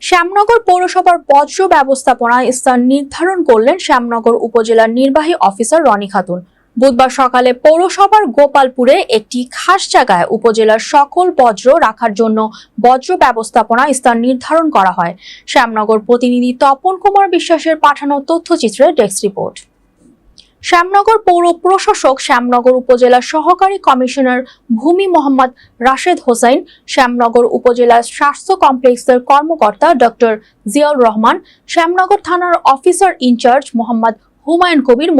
শ্যামনগর পৌরসভার বর্জ্য ব্যবস্থাপনায় স্থান নির্ধারণ করলেন শ্যামনগর উপজেলার নির্বাহী অফিসার রনি খাতুন। বুধবার সকালে পৌরসভার গোপালপুরে একটি খাস জায়গায় উপজেলার সকল বর্জ্য রাখার জন্য বর্জ্য ব্যবস্থাপনায় স্থান নির্ধারণ করা হয়। শ্যামনগর প্রতিনিধি তপন কুমার বিশ্বাসের পাঠানো তথ্যচিত্রে ডেস্ক রিপোর্ট। শ্যামনগর পৌর প্রশাসক, শ্যামনগর উপজেলা সহকারী কমিশনার ভূমি মোহাম্মদ রাশেদ হোসেন, শ্যামনগর উপজেলা স্বাস্থ্য কমপ্লেক্সের কর্মকর্তা ডক্টর জিয়াউর রহমান, শ্যামনগর থানার অফিসার ইনচার্জ মোহাম্মদ হুমায়ুন কবির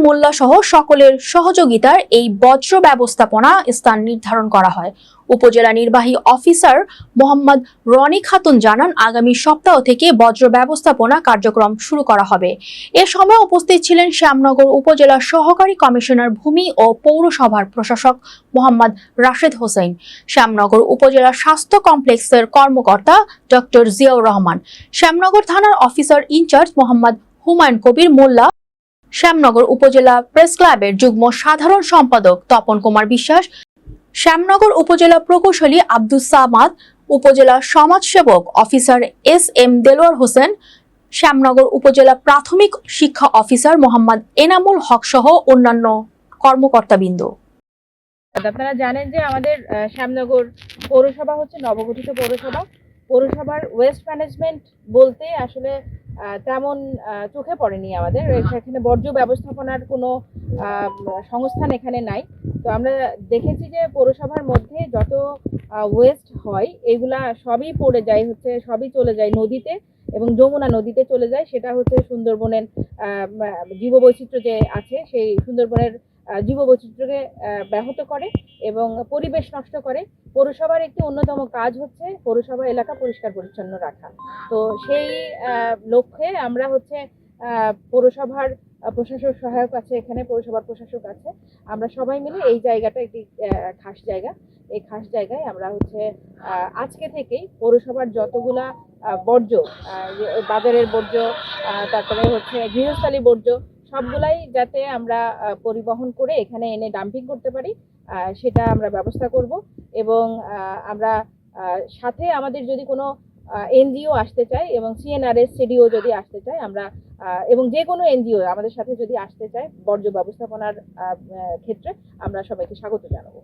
মোল্লা সহ সকলের সহযোগিতার এই বর্জ্য ব্যবস্থাপনা স্থান নির্ধারণ করা হয়। উপজেলা নির্বাহী অফিসার মোহাম্মদ রনি খাতুন জানান, আগামী সপ্তাহ থেকে বর্জ্য ব্যবস্থাপনা কার্যক্রম শুরু করা হবে। এ সময় উপস্থিত ছিলেন শ্যামনগর উপজেলা সহকারী কমিশনার ভূমি ও পৌরসভার প্রশাসক মোহাম্মদ রাশেদ হোসেন, শ্যামনগর উপজেলা স্বাস্থ্য কমপ্লেক্সের কর্মকর্তা ডক্টর জিয়াউর রহমান, শ্যামনগর থানার অফিসার ইনচার্জ মোহাম্মদ হুমায়ুন কবির মোল্লা, শ্যামনগর উপজেলা প্রেস ক্লাবের যুগ্ম সাধারণ সম্পাদক তপন কুমার বিশ্বাস, শ্যামনগর উপজেলা প্রকৌশলী আব্দুস সামাদ, উপজেলা সমাজসেবক অফিসার SM দেলোয়ার হোসেন, শ্যামনগর উপজেলা প্রাথমিক শিক্ষা অফিসার মোহাম্মদ এনামুল হক সহ অন্যান্য কর্মকর্তাবৃন্দ। আপনারা জানেন যে আমাদের শ্যামনগর পৌরসভা হচ্ছে নবগঠিত পৌরসভা। পৌরসভার ওয়েস্ট ম্যানেজমেন্ট বলতে আসলে তেমন চোখে পড়েনি আমাদের। এখানে বর্জ্য ব্যবস্থাপনার কোনো সংস্থান এখানে নাই। তো আমরা দেখেছি যে পৌরসভার মধ্যে যত ওয়েস্ট হয় এগুলা সবই পড়ে যায়, সবই চলে যায় নদীতে এবং যমুনা নদীতে চলে যায়। সেটা হচ্ছে সুন্দরবনের জীববৈচিত্র্য যে আছে সেই সুন্দরবনের জীববৈচিত্র্যকে ব্যাহত করে এবং পরিবেশ নষ্ট করে। পৌরসভার একটি অন্যতম কাজ হচ্ছে পৌরসভা এলাকা পরিষ্কার পরিচ্ছন্ন রাখা। তো সেই লক্ষ্যে আমরা পৌরসভার প্রশাসক সহায়ক আছে, এখানে পৌরসভার প্রশাসক আছে, আমরা সবাই মিলে এই জায়গাটা একটি খাস জায়গা। এই খাস জায়গায় আমরা আজকে থেকেই পৌরসভার যতগুলা বর্জ্য, বাজারের বর্জ্য, তারপরে গৃহস্থালী বর্জ্য সবগুলাই যাতে আমরা পরিবহন করে এখানে এনে ডাম্পিং করতে পারি সেটা আমরা ব্যবস্থা করব। এবং আমরা সাথে আমাদের যদি কোনো NGO আসতে চায় এবং CNRS CDO যদি আসতে চায় আমরা এবং যে কোনো NGO আমাদের সাথে যদি আসতে চায় বর্জ্য ব্যবস্থাপনার ক্ষেত্রে আমরা সবাইকে স্বাগত জানাবো।